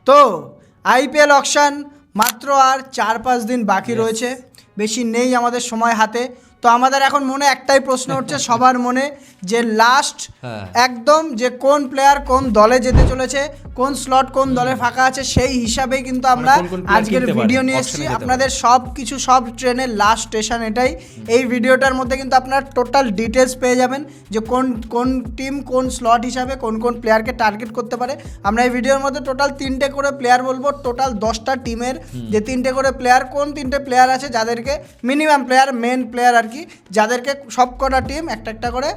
তো IPL auction মাত্র আর 4-5 দিন বাকি রয়েছে, বেশি নেই আমাদের সময় হাতে। তো আমাদের এখন মনে একটাই প্রশ্ন হচ্ছে সবার মনে, যে লাস্ট একদম যে কোন প্লেয়ার কোন দলে যেতে চলেছে, কোন স্লট কোন দলে ফাঁকা আছে, সেই হিসাবেই কিন্তু আমরা আজকের ভিডিও নিয়ে এসেছি। আপনাদের সব ট্রেনের লাস্ট স্টেশন এটাই। এই ভিডিওটার মধ্যে কিন্তু আপনার টোটাল ডিটেলস পেয়ে যাবেন যে কোন টিম কোন স্লট হিসাবে কোন প্লেয়ারকে টার্গেট করতে পারে। আমরা এই ভিডিওর মধ্যে টোটাল 3টে করে প্লেয়ার বলবো, টোটাল 10টা টিমের যে 3টে করে প্লেয়ার, কোন 3টে প্লেয়ার আছে যাদেরকে মিনিমাম প্লেয়ার, মেন প্লেয়ার আর কি, যাদেরকে সবকটা টিম একটা করে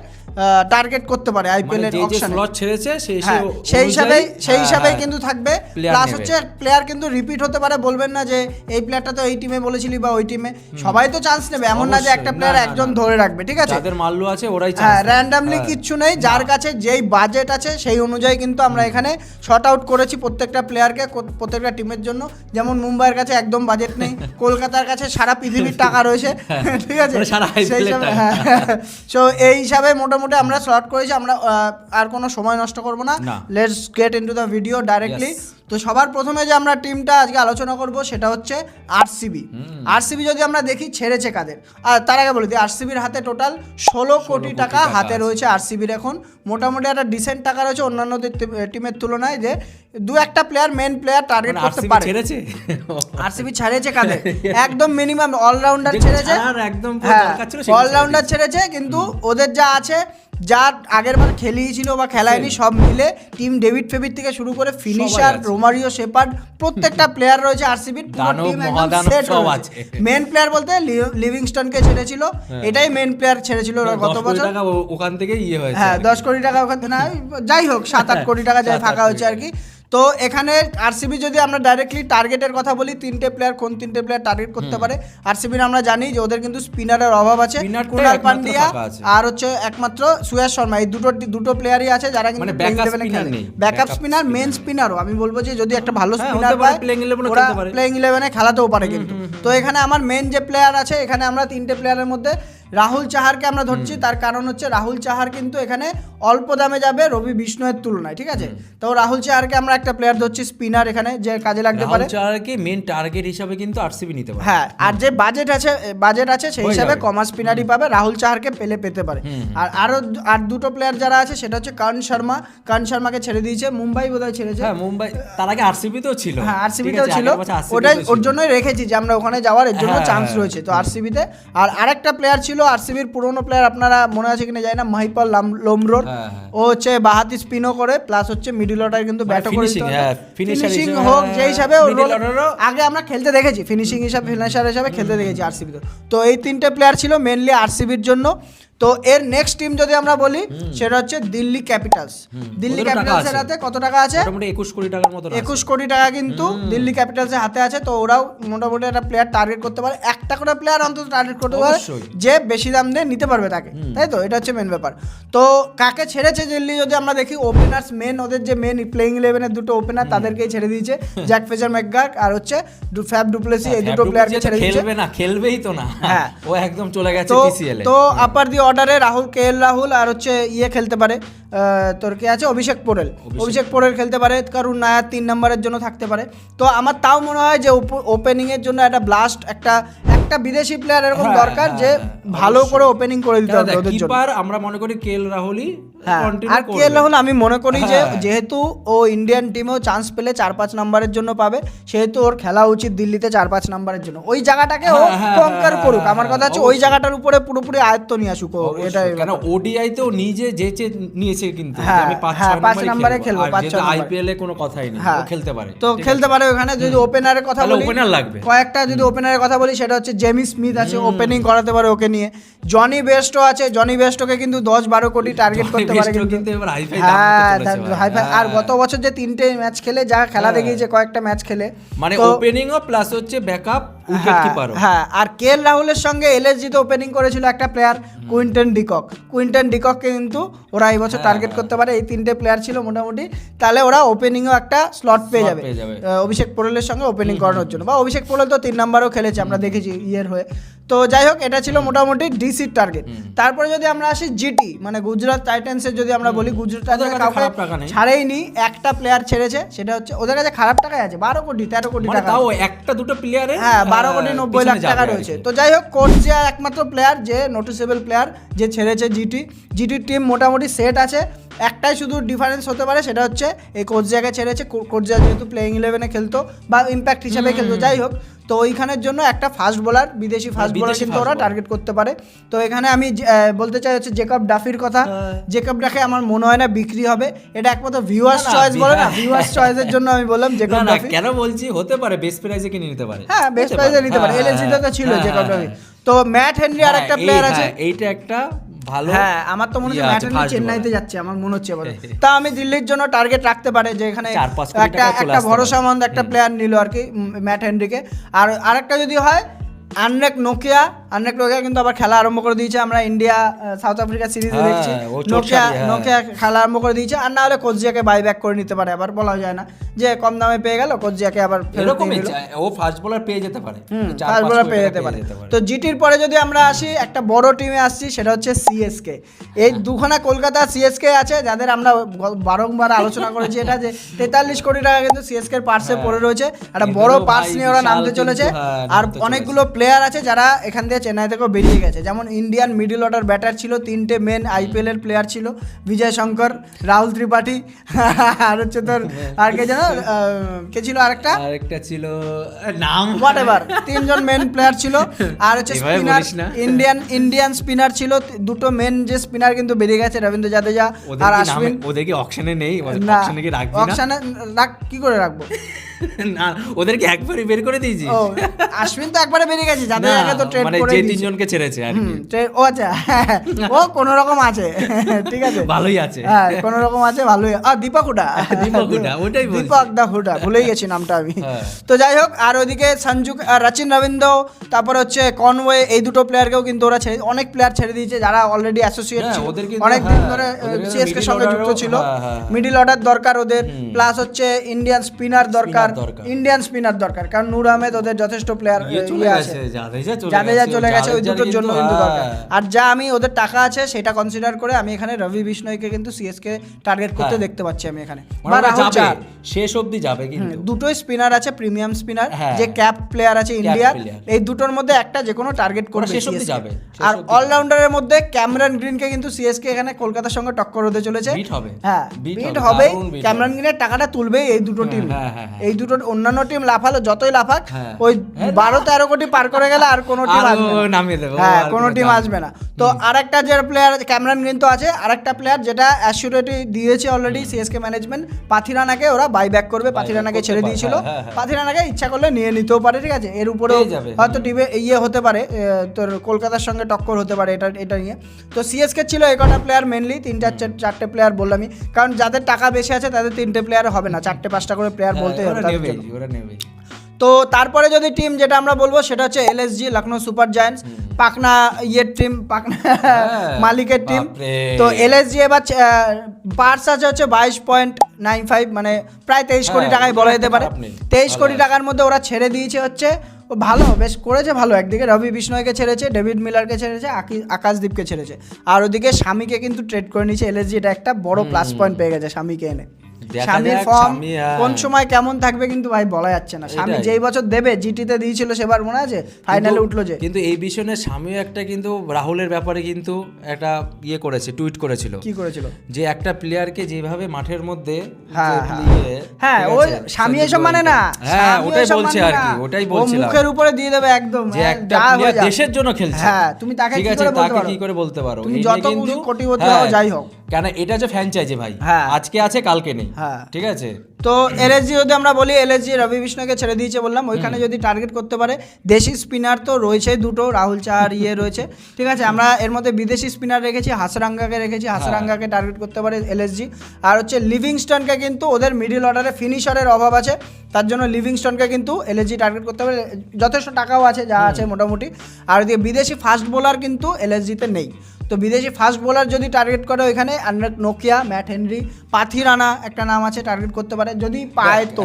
টার্গেট করতে পারে আইপিএল এর অকশনে। স্লট ছেড়েছে সেই হিসাবেই কিন্তু থাকবে। প্লাস হচ্ছে প্লেয়ার কিন্তু রিপিট হতে পারে, বলবেন না যে এই প্লেয়ারটা তো এই টিমে বলেছিলি বা ওই টিমে, সবাই তো চান্স নেবে, এমন না যে একটা প্লেয়ার একজন ধরে রাখবে, ঠিক আছে? যাদের মাল্লু আছে ওরাই চান্স। হ্যাঁ, র্যান্ডমলি কিচ্ছু নেই, যার কাছে যেই বাজেট আছে সেই অনুযায়ী কিন্তু আমরা এখানে শর্ট আউট করেছি প্রত্যেকটা প্লেয়ারকে, প্রত্যেকটা টিমের জন্য। যেমন মুম্বাইয়ের কাছে একদম বাজেট নেই, কলকাতার কাছে সারা পৃথিবীর টাকা রয়েছে, ঠিক আছে? সেই হিসাবে সো এই হিসাবে মোটামুটি আমরা শর্ট করেছি। আমরা আর কোনো সময় নষ্ট করব না, let's get into the video directly. তো সবার প্রথমে যে আমরা টিমটা আজকে আলোচনা করব সেটা হচ্ছে আরসিবি। আরসিবি যদি আমরা দেখি ছেড়েছে কাদের, আর তার আগে বলে দিই আরসিবির হাতে টোটাল 16 কোটি টাকা হাতে রয়েছে। আরসিবির এখন মোটামুটি একটা ডিসেন্ট টাকা রয়েছে অন্যান্য টিমের তুলনায়, যে দু একটা প্লেয়ার, মেন প্লেয়ার টার্গেট করতে পারে। আরসিবি ছেড়েছে কাদের? একদম মিনিমাম অলরাউন্ডার ছেড়েছে, অলরাউন্ডার ছেড়েছে, কিন্তু ওদের যা আছে, যা আগের বার খেলিয়েছিল বা খেলায়নি সব মিলে, টিম ডেভিড ফেভিড থেকে শুরু করে ফিনিশার রোমারিও শেপার্ড, প্রত্যেকটা প্লেয়ার রয়েছে আরসিবির। মেন প্লেয়ার বলতে লিভিংস্টনকে ছেড়েছিল, এটাই মেন প্লেয়ার ছেড়েছিল গত বছর। ওখান থেকে হয়েছে, হ্যাঁ 10 কোটি টাকা ওখান থেকে, না যাই হোক 7-8 কোটি টাকা যাই ফাঁকা হয়েছে আর কি। তো এখানে আরসিবি যদি আমরা ডাইরেক্টলি টার্গেটের কথা বলি, 3টে প্লেয়ার, কোন 3টে প্লেয়ার টার্গেট করতে পারে আরসিবির? আমরা জানি যে ওদের কিন্তু স্পিনারের অভাব আছে, কুনাল পান্ডিয়া আর হচ্ছে একমাত্র সুয়াস শর্মা, এই দুটো প্লেয়ারই আছে যারা কিন্তু ব্যাকআপ স্পিনার, মেন স্পিনারও আমি বলবো যে যদি একটা ভালো স্পিনার পায় ওরা প্লেইং 11-এ খেলাতেও পারে কিন্তু। তো এখানে আমার মেন যে প্লেয়ার আছে, এখানে আমরা 3টে প্লেয়ারের মধ্যে রাহুল চাহারকে আমরা ধরছি, তার কারণ হচ্ছে রাহুল চাহার কিন্তু এখানে অল্প দামে যাবে রবি বিষ্ণয়ের তুলনায়, ঠিক আছে? তো রাহুল চাহারকে আমরা একটা প্লেয়ার ধরছি স্পিনার এখানে, যে কাজে লাগতে পারে। রাহুল চাহারকে মেন টার্গেট হিসাবে কিন্তু আরসিবি নিতে পারে। হ্যাঁ, আর যে বাজেট আছে সেই হিসাবে কমার স্পিনারই পাবে, রাহুল চাহারকে পেতে পারে। আর দুটো প্লেয়ার যারা আছে সেটা হচ্ছে কার্ণ শর্মাকে ছেড়ে দিয়েছে, মুম্বাই বোধহয় ছেড়েছে। হ্যাঁ, মুম্বাই, তার আগে আরসিবিতেও ছিল। হ্যাঁ, আরসিবিতেও ছিল, ওটাই ওর জন্যই রেখেছি যে আমরা ওখানে যাওয়ার এর জন্য চান্স রয়েছে তো আরসিবিতে। আর আরেকটা প্লেয়ার ছিল আরসিবির পুরনো প্লেয়ার, আপনারা মনে আছে কিনা জানি না, মহিপাল লোমরোর। ও হচ্ছে বাহাতি স্পিনও করে, প্লাস হচ্ছে মিডল অর্ডার কিন্তু ব্যাটও করে, ফিনিশিং হোক যে হিসাবে আগে আমরা খেলতে দেখেছি, ফিনিশার হিসাবে খেলতে দেখেছি আরসিবিতে। তো এই 3টে প্লেয়ার ছিল মেনলি আরসিবির জন্য। তো এর নেক্সট টিম যদি আমরা বলি সেটা হচ্ছে দিল্লি ক্যাপিটালস। দিল্লি ক্যাপিটালসের হাতে কত টাকা আছে? মোটামুটি 21 কোটি টাকার মতো। 21 কোটি টাকা কিন্তু দিল্লি ক্যাপিটালসের হাতে আছে। তো ওরাও মোটামুটি একটা প্লেয়ার টার্গেট করতে পারে, একটা করে প্লেয়ার অন্তত টার্গেট করতে পারে যে বেশি দাম দিয়ে নিতে পারবে তাকে, তাই তো? এটা হচ্ছে মেন ব্যাপার। তো কাকে ছেড়েছে দিল্লি যদি আমরা দেখি, ওপেনার্স মেন, ওদের যে মেন প্লেইং 11-এর দুটো ওপেনার তাদেরকেই ছেড়ে দিয়েছে, জ্যাক ফ্রেজার ম্যাকগার্ক আর হচ্ছে ফ্যাব ডুপ্লেসি, এই দুটো প্লেয়ারকে ছেড়ে দিয়েছে। খেলবেই তো না, হ্যাঁ, ও একদম চলে গেছে পিসিএল এ। তো আপার দি অর্ডারে রাহুল আর হচ্ছে খেলতে পারে, তোর কে আছে অভিষেক পোরেল খেলতে পারে, কারণ নায়ার 3 নম্বরের জন্য থাকতে পারে। তো আমার তাও মনে হয় যে ওপেনিং এর জন্য একটা ব্লাস্ট, একটা বিদেশি প্লেয়ার এরকম দরকার যে ভালো করে ওপেনিং করে দিতে হবে ওদের জন্য। আমরা মনে করি কেএল রাহুলই, আর কেএল রাহুল আমি মনে করি যে যেহেতু ও ইন্ডিয়ান টিমেও চান্স পেলে 4-5 নম্বরের জন্য পাবে, সেহেতু ওর খেলা উচিত দিল্লিতে 4-5 নম্বরের জন্য। ওই জায়গাটাকে ও কনকার করুক, আমার কথা হচ্ছে ওই জায়গাটার উপরে পুরোপুরি আয়ত্ত নিয়ে আসুক। এটা কেন ওডিআই তো নিজে যেচে নিয়েছে কিন্তু, আমি 5 নম্বরে খেলবো, 5-6 আইপিএল এ কোনো কথাই নেই, ও খেলতে পারে। তো খেলতে পারে ওখানে। যদি ওপেনারের কথা বলি, ওপেনার লাগবে কয়েকটা, যদি ওপেনারের কথা বলি সেটা হচ্ছে জেমি স্মিথ আছে, ওপেনিং করাতে পারে ওকে নিয়ে। জনি বেস্টো আছে, জনি বেস্টোকে কিন্তু 10-12 কোটি টার্গেট করতে পারে কিন্তু। হ্যাঁ, আর গত বছর যে 3টে ম্যাচ খেলে যা খেলা দেখিয়েছে, কয়েকটা ম্যাচ খেলে, মানে ওপেনিং ও প্লাস হচ্ছে ব্যাকআপ উইকেট কিপারও। হ্যাঁ, আর কেএল রাহুলের সঙ্গে এলএসজি তে ওপেনিং করেছিল একটা প্লেয়ার কুইন্টন ডিককে কিন্তু ওরা এই বছর টার্গেট করতে পারে। এই তিনটে প্লেয়ার ছিল মোটামুটি, তাহলে ওরা ওপেনিংও একটা স্লট পেয়ে যাবে অভিষেক পোরেলের সঙ্গে ওপেনিং করানোর জন্য। বা অভিষেক পোরেল তো 3 নাম্বারও খেলেছে, আমরা দেখেছি ইয়ের হয়ে। তো যাই হোক, এটা ছিল মোটামুটি ডিসির টার্গেট। তারপরে যদি আমরা আসি জিটি মানে গুজরাট টাইটান্সের যদি আমরা বলি, গুজরাট টাইটান্স কাউকে ছাড়েইনি, একটা প্লেয়ার ছেড়েছে, সেটা হচ্ছে ওদের কাছে খারাপ টাকায় আছে 12 কোটি 13 কোটি টাকা, তাও একটা দুটো প্লেয়ারে। হ্যাঁ, 12 কোটি 90 লাখ টাকা রয়েছে। তো যাই হোক, কোচজিয়া একমাত্র প্লেয়ার যে নোটিসেবল প্লেয়ার যে ছেড়েছে জিটির টিম মোটামুটি সেট আছে। একটাই শুধু ডিফারেন্স হতে পারে, সেটা হচ্ছে এই কোচজিয়াকে ছেড়েছে। কোচজিয়া যেহেতু প্লেইং 11-এ খেলতো বা ইম্প্যাক্ট হিসাবে খেলতো, যাই হোক, তো ওইখানের জন্য একটা ফাস্ট বোলার, বিদেশি ফাস্ট বোলার কিন্তু ওরা টার্গেট করতে পারে। তো এখানে আমি বলতে চাই হচ্ছে জেকব ডাফির কথা। জেকব ডাফি আমার মনে হয় না বিক্রি হবে, এটা একমাত্র ভিউয়ার্স চয়েস বলে না, ভিউয়ার্স চয়েসের জন্য আমি বললাম জেকব ডাফি। কেন বলছি, হতে পারে বেস্ট প্রাইসে কিনে নিতে পারে। হ্যাঁ, বেস্ট প্রাইসে নিতে পারে, এলএসজিতে তো ছিল জেকব ডাফি। তো ম্যাট হেনরি আর একটা প্লেয়ার আছে, এইটা একটা ভালো। হ্যাঁ, আমার তো মনে হচ্ছে ম্যাট হেনরি চেন্নাইতে যাচ্ছে, আমার মনে হচ্ছে এবারে। তা আমি দিল্লির জন্য টার্গেট রাখতে পারে, যে এখানে একটা ভরসামন্দ একটা প্লেয়ার নিল আর কি ম্যাট হেনরিকে। আর আরেকটা যদি হয় আনরেক নোকিয়া কিন্তু আবার খেলা আরম্ভ করে দিয়েছে। আমরা ইন্ডিয়া সাউথ আফ্রিকা সিরিজে দেখছি নোকিয়া খেলা আরম্ভ করে দিয়েছে। আর না হলে কোচজিয়াকে বাইব্যাক করে নিতে পারে, আবার বলা যায় না যে কম দামে পেয়ে গেল, কোচজিয়াকে আবার ও ফাস্ট বোলার পেয়ে যেতে পারে, ফাস্ট বোলার পেয়ে যেতে পারে। তো জিটির পরে যদি আমরা আসি একটা বড় টিমে আসছি, সেটা হচ্ছে সিএসকে। এই দুখানা কলকাতা সিএসকে আছে, যাদের আমরা বারংবার আলোচনা করেছি, এটা যে 43 কোটি টাকা কিন্তু সিএসকে এর পার্সে পড়ে রয়েছে। একটা বড় পার্স নিয়ে ওরা নামতে চলেছে। আর অনেকগুলো প্লেয়ার আছে যারা এখান থেকে চেন্নাই থেকেও বেরিয়ে গেছে, যেমন ইন্ডিয়ান মিডল অর্ডার ব্যাটার ছিল, 3টে মেন আইপিএল এর প্লেয়ার ছিল, বিজয় শঙ্কর, রাহুল ত্রিপাঠী, আর হচ্ছে তোর আর কে জানো কে ছিল, আরেকটা ছিল নাম হোয়াটএভার, 3জন মেন প্লেয়ার ছিল। আর হচ্ছে স্পিনার, ইন্ডিয়ান স্পিনার ছিল 2টো মেন যে স্পিনার কিন্তু বেরিয়ে গেছে, রবীন্দ্র জাদেজা আর আশ্বিন। ওদেরকে অকশনে নেই, অকশনে কি রাখবি না? অকশনে রাখ, কি করে রাখবো? না, ওদেরকে একবারই বের করে দিয়েছি। ও, আশ্বিন তো একবারে বেরিয়ে গেছে, যাদের আগে তো ট্রেড করে যে 3জনকে ছেড়েছে আর কি। ও আচ্ছা, ও কোন রকম আছে, ঠিক আছে, ভালোই আছে। হ্যাঁ, কোন রকম আছে, ভালোই। আর দীপক হুডা, ওটাই বলছি, দীপক দা হুডা, ভুলেই গেছি নামটা আমি। তো যাই হোক, আর ওইদিকে সঞ্জু, রচিন রবীন্দ্র, তারপর হচ্ছে কনওয়ে, এই দুটো প্লেয়ারকেও কিন্তু ওরা অনেক প্লেয়ার ছেড়ে দিয়েছে যারা অলরেডি অ্যাসোসিয়েট ছিল, অনেক দিন ধরে সিএসকে সঙ্গে যুক্ত ছিল। মিডল অর্ডার দরকার ওদের, প্লাস হচ্ছে ইন্ডিয়ান স্পিনার দরকার, কারণ নূর আহমেদ ওদের যথেষ্ট প্লেয়ার আছে, জাদেজা চলে গেছে, ওই দুটোর জন্য কিন্তু দরকার। আর যা আমি ওদের টাকা আছে সেটা কনসিডার করে আমি এখানে রবি বিষ্ণয়কে কিন্তু সিএসকে টার্গেট করতে দেখতে পাচ্ছি আমি এখানে। শেষ অবধি যাবে, কিন্তু দুটোই স্পিনার আছে, প্রিমিয়াম স্পিনার, যে ক্যাপ প্লেয়ার আছে ইন্ডিয়ার, এই দুটোর মধ্যে একটা যে কোনো টার্গেট করবে সিএসকে। আর অলরাউন্ডারের মধ্যে ক্যামেরন গ্রিনকে কিন্তু সিএসকে এখানে কলকাতার সঙ্গে টক্কর হতে চলেছে। হ্যাঁ, বিট হবেই, ক্যামেরন গ্রিনের টাকাটা তুলবেই এই দুটো টিম। এই দুটো অন্যান্য টিম লাফালো, যতই লাফাক, ওই 12-13 কোটি পার করে গেলে আর কোনো টিম আসবে না, নামিয়ে দেবে, হ্যাঁ, কোনো টিম আসবে না। তো আরেকটা যে প্লেয়ার ক্যামেরন গ্রিন তো আছে, আরেকটা প্লেয়ার যেটা অ্যাসিউরিটি দিয়েছে অলরেডি সিএসকে ম্যানেজমেন্ট, পাথিরানাকে ওরা বাইব্যাক করবে। পাথিরানাকে ছেড়ে দিয়েছিল, পাথিরানাকে ইচ্ছা করলে নিয়ে নিতেও পারে, ঠিক আছে। এর উপরেও হয়তো টিমে ইয়ে হতে পারে, তোর কলকাতার সঙ্গে টক্কর হতে পারে এটা নিয়ে। তো সিএসকে ছিল একটা প্লেয়ার মেনলি, 3-4টে প্লেয়ার বললামই, কারণ যাদের টাকা বেশি আছে তাদের 3টে প্লেয়ার হবে না, 4-5টা করে প্লেয়ার বলতে হবে। তো তারপরে যদি টিম যেটা আমরা বলবো সেটা হচ্ছে এলএসজি, লখনৌ সুপার জায়ান্টস, পাকনা ইয়ের টিম, পাকনা মালিকের টিম। তো এলএসজি এবার পার্স আছে হচ্ছে 22.95, মানে প্রায় 23 কোটি টাকায় বলা যেতে পারে। 23 কোটি টাকার মধ্যে ওরা ছেড়ে দিয়েছে হচ্ছে, ভালো বেশ করেছে, ভালো। একদিকে রবি বিষ্ণয়কে ছেড়েছে, ডেভিড মিলারকে ছেড়েছে, আকাশদীপকে ছেড়েছে, আর ওদিকে স্বামীকে কিন্তু ট্রেড করে নিয়েছে এলএসজি। এটা একটা বড় প্লাস পয়েন্ট পেয়ে গেছে স্বামীকে এনে। স্বামীর ফর্ম কোন সময় কেমন থাকবে কিন্তু ভাই বলা যাচ্ছে না। স্বামী যেই বছর দেবে, জিটিতে দিয়েছিল সেবার মনে আছে, ফাইনালে উঠলো যে। কিন্তু এই বিষয়ে স্বামী একটা কিন্তু রাহুলের ব্যাপারে কিন্তু একটা ইয়ে করেছে, টুইট করেছিল। কি করেছিল? যে একটা প্লেয়ারকে যেভাবে মাঠের মধ্যে, হ্যাঁ, ওই স্বামী এসব মানে না, হ্যাঁ, ওটাই বলছে আর কি, ওটাই বলছিলাম, মুখের উপরে দিয়ে দেবে একদম, যে একটা প্লেয়ার দেশের জন্য খেলছে। হ্যাঁ, তুমি তাকে কি করে বলতে পারো? কি করে বলতে পারো? তুমি যত কোটিপতি হও যাই হোক, কেন এটা যে ফ্র্যাঞ্চাইজি ভাই, হ্যাঁ। আজকে আছে কালকে নেই, হ্যাঁ। ঠিক আছে। তো এলএসজি যদি আমরা বলি, এলএসজি রবি বিষ্ণুকে ছেড়ে দিয়েছে বললাম, ওইখানে যদি টার্গেট করতে পারে, দেশি স্পিনার তো রয়েছে দুটো, রাহুল চাহার রয়েছে, ঠিক আছে। আমরা এর মধ্যে বিদেশি স্পিনার রেখেছি, হাসরাঙ্গাকে রেখেছি, হাসরাঙ্গাকে টার্গেট করতে পারে এলএসজি। আর হচ্ছে লিভিংস্টনকে কিন্তু ওদের মিডিল অর্ডারে ফিনিশারের অভাব আছে, তার জন্য লিভিংস্টনকে কিন্তু এলএসজি টার্গেট করতে পারে, যথেষ্ট টাকাও আছে, যা আছে মোটামুটি। আর ওদিকে বিদেশি ফাস্ট বোলার কিন্তু এলএসজিতে নেই, তো বিদেশি ফাস্ট বোলার যদি টার্গেট করে ওইখানে নোকিয়া, ম্যাট হেনরি, পাথি রানা একটা নাম আছে, টার্গেট করতে পারে যদি পায় তো।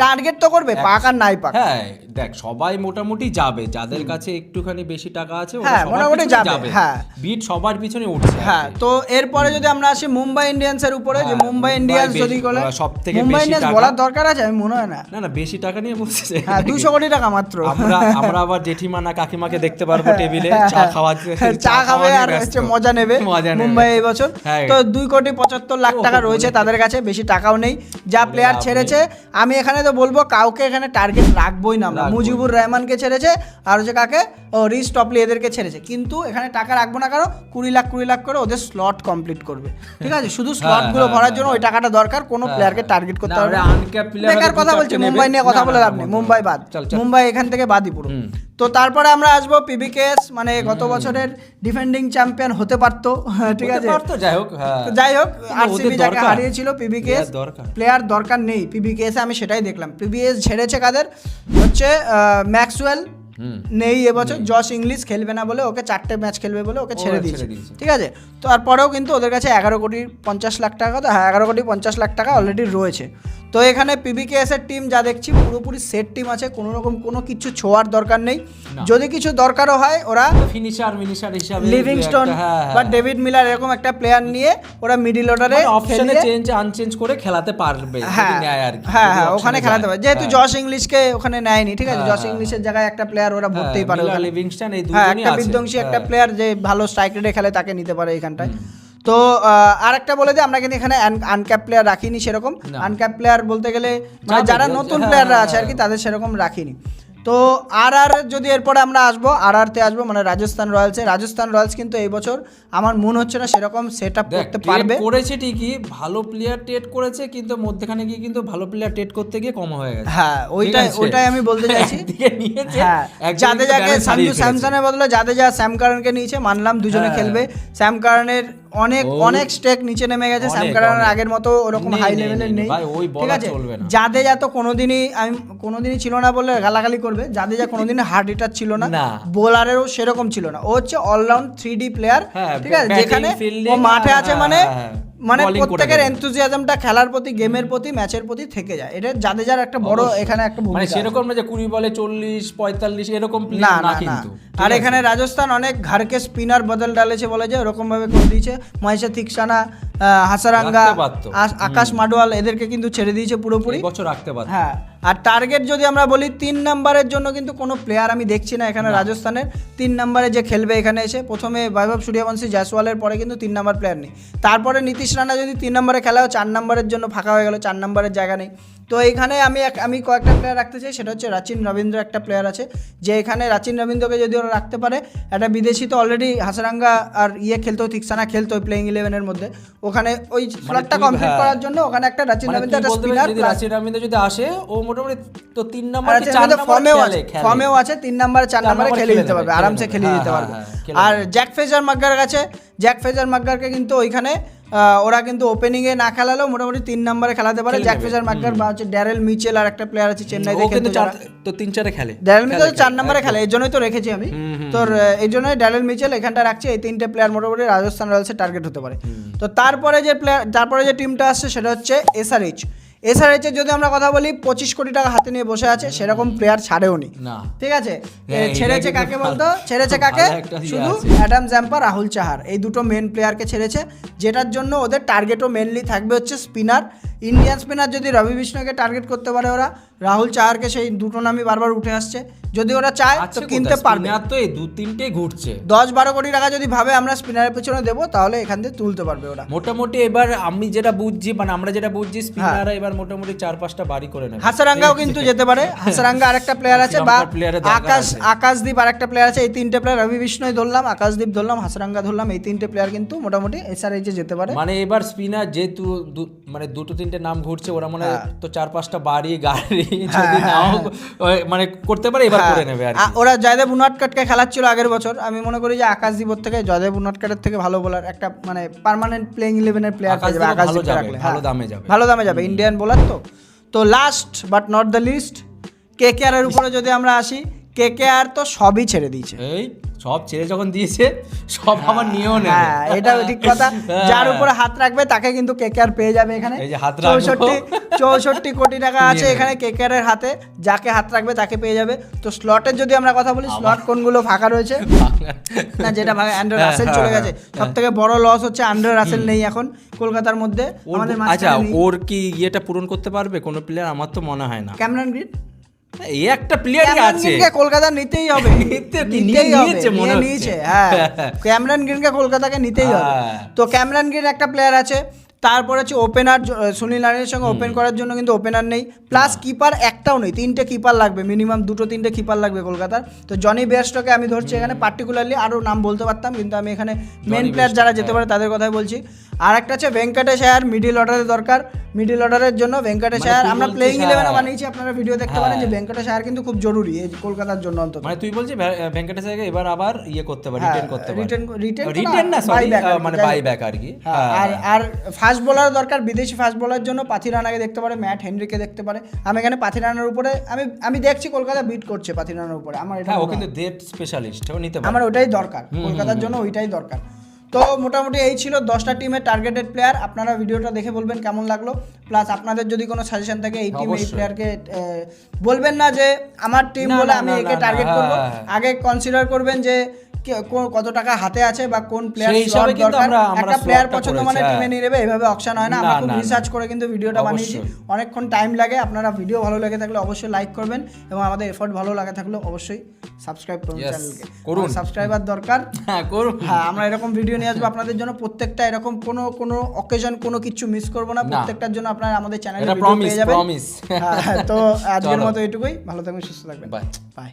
টার্গেট তো করবে, পাক আর নাই পাক। হ্যাঁ দেখ, সবাই মোটামুটি যাবে, যাদের কাছে একটুখানি বেশি টাকা আছে ওরা হ্যাঁ সবার মোটামুটি পিছনে যাবে। হ্যাঁ বিট সবার পিছনে উঠছে। হ্যাঁ, তো এরপরে যদি আমরা আসি মুম্বাই ইন্ডিয়ান্সের উপরে, যে মুম্বাই ইন্ডিয়ান্স যদি বলে, সবথেকে মুম্বাই বেশি ইন্ডিয়ান্স টাকা বলার দরকার আছে আমি মনে হয় না। না বেশি টাকা নিয়ে বলছে। হ্যাঁ 200 কোটি টাকা মাত্র। আমরা আবার জেঠিমা না কাকিমাকে দেখতে পারবো টেবিলে চা খাওয়াতে, চা খাবে আর হচ্ছে মজা নেবে মুম্বাই এই বছর। তো 2,75,00,000 টাকা রয়েছে তাদের কাছে, বেশি টাকাও নেই। যা প্লেয়ার ছেড়েছে আমি এখানে তো বলবো কাউকে এখানে টার্গেট রাখবোই না আমরা। মুজিবুর রহমানকে ছেড়েছে, আর হচ্ছে কাকে, ও রিস টপলি এদেরকে ছেড়েছে, কিন্তু এখানে টাকা রাখবো না, কারণ 20 লাখ করে ওদের স্লট কমপ্লিট করবে, ঠিক আছে। শুধু স্লট গুলো ভরার জন্য ওই টাকাটা দরকার, কোনো প্লেয়ারকে টার্গেট করতে হবে। বেকার কথা বলছি, মুম্বাই নিয়ে কথা বলে লাভ নেই, মুম্বাই বাদ, মুম্বাই এখান থেকে বাদই পুরো। তো তারপরে আমরা আসবো পিবিকেএস, মানে গত বছরের ডিফেন্ডিং চ্যাম্পিয়ন হতে পারতো, ঠিক আছে। যাই হোক আরসিবি যাকে হারিয়েছিল, পিবিকেএস প্লেয়ার দরকার নেই পিবিকেএস, আমি সেটাই দেখলাম। পিবিএস ছেড়েছে কাদের, হচ্ছে ম্যাক্সওয়েল নেই এবছর, জশ ইংলিশ খেলবে না বলে, ওকে 4টে ম্যাচ খেলবে বলে ওকে ছেড়ে দিয়েছে, ঠিক আছে। তো তারপরেও কিন্তু ওদের কাছে 11,50,00,000 টাকা, হ্যাঁ 11,50,00,000 টাকা অলরেডি রয়েছে। তো এখানে পিবিকেএস এর টিম যা দেখছি পুরোপুরি সেট টিম আছে, কোনো রকম কোনো কিছু ছোঁয়ার দরকার নেই। যদি কিছু দরকারও হয় ওরা ফিনিশার হিসাবে লিভিংস্টোন বা ডেভিড মিলার এরকম একটা প্লেয়ার নিয়ে ওরা মিডল অর্ডারে অপশনে আনচেঞ্জ করে খেলাতে পারবে, হ্যাঁ ওখানে খেলাতে পারবে, যেহেতু জশ ইংলিশকে ওখানে নেয়নি, ঠিক আছে। জশ ইংলিশের জায়গায় একটা প্লেয়ার ওরা ভরতেই পারে, লিভিংস্টোন এই দুজনই আছে, একটা বিধ্বংসী একটা প্লেয়ার যে ভালো স্ট্রাইক রেটে খেলে তাকে নিতে পারে এখানটায়। তো আরেকটা বলে দিই, আমরা কিন্তু এখানে আনক্যাপ প্লেয়ার রাখিনি সেরকম, আনক্যাপ প্লেয়ার বলতে গেলে মানে যারা নতুন প্লেয়াররা আছে আর কি, তাদের সেরকম রাখিনি। তো আর যদি এরপরে আমরা আসবো তে আসবো, মানে রাজস্থান রয়্যালস কিন্তু এই বছর আমার মনে হচ্ছে না সেরকম সেট আপ করতে পারবে। করেছে ঠিকই, ভালো প্লেয়ার ট্রেড করেছে, কিন্তু মধ্যখানে গিয়ে কিন্তু ভালো প্লেয়ার ট্রেড করতে গিয়ে কম হয়ে গেছে। হ্যাঁ ওইটাই আমি বলতে চাইছি। হ্যাঁ জাদেজাকে স্যামসনের বদলে জাদেজা স্যাম কারনকে নিয়েছে, মানলাম দুজনে খেলবে। স্যাম কারনের অনেক স্টেক নিচে নেমে গেছে, স্যাম কারনের আগের মতো ওরকম হাই লেভেলের নেই, ঠিক আছে। জাদেজা তো কোনোদিনই ছিল না বলে গালাগালি করবে, জাদেজা কোনোদিনই হার্ড হিটার ছিল না, বোলারেরও সেরকম ছিল না, ও হচ্ছে অলরাউন্ড 3D প্লেয়ার, ঠিক আছে। যেখানে ও মাঠে আছে মানে প্রত্যেকের এনথুজিয়াজমটা খেলার প্রতি, গেমের প্রতি, ম্যাচের প্রতি থেকে যায়। এটা জাদেজার একটা বড় এখানে একটা ভূমিকা, মানে সেরকম না যে 20 বলে 40-45 এরকম প্লেয়ার না কিন্তু। আর এখানে রাজস্থান অনেক ঘরকে স্পিনার বদল ডালেছে বলে যে ওরকম ভাবে করে দিয়েছে। মহেশ থিকসানা, হাসারাঙ্গা, আকাশ মাডওয়াল এদেরকে কিন্তু ছেড়ে দিয়েছে পুরোপুরি, বছর রাখতে পারত। হ্যাঁ, আর টার্গেট যদি আমরা বলি 3 নম্বরের জন্য কিন্তু কোনো প্লেয়ার আমি দেখছি না এখানে রাজস্থানের। 3 নম্বরে যে খেলবে এখানে এসে, প্রথমে বৈভব সূর্যবংশী, জয়সওয়ালের পরে কিন্তু 3 নম্বর প্লেয়ার নেই। তারপরে নীতিশ রানা যদি 3 নম্বরে খেলাও, 4 নম্বরের জন্য ফাঁকা হয়ে গেল, 4 নম্বরের জায়গা নেই। তো এইখানে আমি কয়েকটা প্লেয়ার রাখতে চাই, সেটা হচ্ছে রাচিন রবীন্দ্র একটা প্লেয়ার আছে, যে এখানে রাচিন রবীন্দ্রকে যদি ওরা রাখতে পারে, একটা বিদেশি তো অলরেডি হাসারাঙ্গা আর খেলতো, থিকসানা খেলতো প্লেইং 11-এর মধ্যে, ওখানে ওই স্লটটা কমপ্লিট করার জন্য ওখানে একটা রাচিন রবীন্দ্র একটা স্পিনার, রাচিন রবীন্দ্র যদি আসে ও মোটামুটি তো 3 নম্বর কি 4 নম্বর ফর্মেও আছে, 3 নম্বরে 4 নম্বরে খেলে দিতে পারবে, আরামসে খেলে দিতে পারবে। আর জ্যাক ফ্রেজার মাকগারকে কিন্তু ওইখানে ওরা কিন্তু ওপেনিংয়ে না খেলালেও মোটামুটি 3 নম্বরে খেলাতে পারে। জ্যাক ফ্রেজার মাকগার বা হচ্ছে ড্যারেল মিচেল আর একটা প্লেয়ার আছে চেন্নাইতে খেলতে, তো 3-4 খেলে। ড্যারেল মিচেল 4 নম্বরে খেলে, এই জন্যই তো রেখেছি আমি। তোর এই জন্যই ড্যারেল মিচেল এখানটা রাখছি। এই 3টে প্লেয়ার মোটামুটি রাজস্থান রয়্যালসের টার্গেট হতে পারে। তো তারপরে যে টিমটা আসছে সেটা হচ্ছে এসআরএইচ এর যদি আমরা কথা বলি, 25 কোটি টাকা হাতে নিয়ে বসে আছে, সেরকম প্লেয়ার ছাড়েও নি, ঠিক আছে। ছেড়েছে কাকে বলতো, শুধু অ্যাডাম জ্যাম্পা, রাহুল চাহার, এই দুটো মেন প্লেয়ারকে ছেড়েছে, যেটার জন্য ওদের টার্গেটও মেনলি থাকবে হচ্ছে স্পিনার। ইন্ডিয়ান স্পিনার যদি রবি বিষ্ণুকে টার্গেট করতে পারে ওরা, রাহুল চাহারকে, সেই দুটো নামই বারবার উঠে আসছে, যদি ওরা চায় তো কিনতে পারবে। তো এই 2-3টে ঘুরছে, 10-12 কোটি টাকা যদি ভাবে আমরা স্পিনারের পেছনে দেবো, তাহলে এখান থেকে তুলতে পারবে ওরা মোটামুটি। এবার আমরা যেটা বুঝছি স্পিনাররা এবার মোটামুটি 4-5টা বাড়ি করে নেবে। হাসারাঙ্গাও কিন্তু যেতে পারে, হাসারাঙ্গা আরেকটা প্লেয়ার আছে, বা শ্রীলঙ্কার player এর দরকার আছে। আকাশদীপ আরেকটা প্লেয়ার আছে। এই তিনটে প্লেয়ার, রবি বিষ্ণয় ধরলাম, আকাশদীপ ধরলাম, হাসারাঙ্গা ধরলাম, এই তিনটে প্লেয়ার কিন্তু মোটামুটি এসআরএইচে যেতে পারে। মানে এবার স্পিনার যেহেতু মানে 2-3টে নাম ঘুরছে, ওরা মানে তো 4-5টা বাড়ি গাড়ি যদি নাও মানে করতে পারে, এবার করে নেবে আর কি। ওরা জয়দেব উনাটকাটকে খেলাচ্ছিল আগের বছর। আমি মনে করি যে আকাশদীপের থেকে জয়দেব উনাটকাটের থেকে ভালো বোলার একটা মানে পার্মানেন্ট প্লেইং 11-এর প্লেয়ার পেয়ে যাবে আকাশদীপ রাখলে। ভালো দামে যাবে, ভালো দামে যাবে, ইন্ডিয়ান বোলার তো last but not the least KKR এর উপরে যদি আমরা আসি, কেকেআর তো সবই ছেড়ে দিয়েছে। এই সব ছেড়ে যখন দিয়েছে, সব আমার নিয়েও নেবে। হ্যাঁ, এটাও ঠিক কথা। যার উপরে হাত রাখবে তাকে কিন্তু কেকেআর পেয়ে যাবে। এখানে এই যে হাত রাখবো। 64 কোটি টাকা আছে এখানে কেকেআর এর হাতে, যাকে হাত রাখবে তাকে পেয়ে যাবে। তো স্লটের যদি আমরা কথা বলি, স্লট কোনগুলো ফাঁকা রয়েছে না, যেটা ভাগে অ্যান্ড্রে রাসেল চলে গেছে। সব থেকে বড় লস হচ্ছে অ্যান্ড্রে রাসেল নেই এখন কলকাতার মধ্যে আমাদের আচ্ছা, মাঝখানে নেই। ওর কি ইয়েটা পূরণ করতে পারবে কোনো প্লেয়ার? আমার তো মনে হয় না। ক্যামেরন গ্রিন, এই একটা প্লেয়ারই ক্যামেরন আছে, গ্রিনকে কলকাতা নিতেই হবে। নিয়েছে মনে হচ্ছে। নিয়েছে, হ্যাঁ, ক্যামেরন গ্রিনকে কলকাতাকে নিতেই হবে। তো ক্যামেরন গ্রিন একটা প্লেয়ার আছে। তারপরে হচ্ছে ওপেনার, সুনীল নারায়ণের সঙ্গে ওপেন করার জন্য কিন্তু ওপেনার নেই, প্লাস কিপার একটাও নেই। 3টে কিপার লাগবে মিনিমাম, 2-3টে কিপার লাগবে কলকাতার। তো জনি বেয়ারস্টকে আমি ধরছি এখানে পার্টিকুলারলি, আরও নাম বলতে পারতাম কিন্তু আমি এখানে মেন প্লেয়ার যারা যেতে পারে তাদের কথাই বলছি। আর একটা আছে ভেঙ্কটেশ আয়ার, মিডিল অর্ডারের দরকার। মিডিল অর্ডারের জন্য ভেঙ্কটেশ আয়ার আমরা প্লেইং 11 বানিয়েছি, আপনারা ভিডিও দেখতে পারেন যে ভেঙ্কটেশ আয়ার কিন্তু খুব জরুরি এই কলকাতার জন্য অন্তত। মানে তুই বলছিস ভেঙ্কটেশ আয়ারকে এবার আবার ইয়ে করতে পারে, রিটেন করতে পারে। রিটেন না, সরি, মানে বাইব্যাক আর কি। আর ফাস্ট বোলার দরকার, বিদেশি ফাস্ট বোলারের জন্য পাথিরানাকে দেখতে পারে, ম্যাট হেনরিকে দেখতে পারে। আমি এখানে পাথিরানার উপরে আমি দেখছি কলকাতা বিট করছে পাথিরানার উপরে। আমার এটা ও কিন্তু ডেট স্পেশালিস্ট, ও নিতে পারে। আমার ওটাই দরকার, কলকাতার জন্য ওইটাই দরকার। তো মোটামুটি এই ছিল 10টা টিমের টার্গেটেড প্লেয়ার। আপনারা ভিডিওটা দেখে বলবেন কেমন লাগলো, প্লাস আপনাদের যদি কোনো সাজেশন থাকে এই টিম এই প্লেয়ারকে বলবেন না যে আমার টিম বলে আমি একে টার্গেট করব। আগে কনসিডার করবেন যে কত টাকা হাতে আছে বা কোন প্লেয়ার স্লট দরকার। একটা প্লেয়ার পছন্দ মানে টিমে নিয়ে নেবে, এভাবে অকশন হয় না। আমরা খুব রিসার্চ করে কিন্তু ভিডিওটা বানিয়েছি, অনেকক্ষণ টাইম লাগে। আপনারা ভিডিও ভালো লেগে থাকলে অবশ্যই লাইক করবেন, এবং আমাদের এফোর্ট ভালো লাগে থাকলে অবশ্যই সাবস্ক্রাইব করুন চ্যানেলকে। করুন, সাবস্ক্রাইবার দরকার। হ্যাঁ করুন। হ্যাঁ, আমরা এরকম ভিডিও নিয়ে আসবো আপনাদের জন্য প্রত্যেকটা, এরকম কোনো অকেশন কোনো কিছু মিস করবো না। প্রত্যেকটার জন্য আপনারা আমাদের চ্যানেলে ভিডিও পেয়ে যাবেন। তো আজকের মতো এটুকুই, ভালো থাকবেন, সুস্থ থাকবেন, বাই।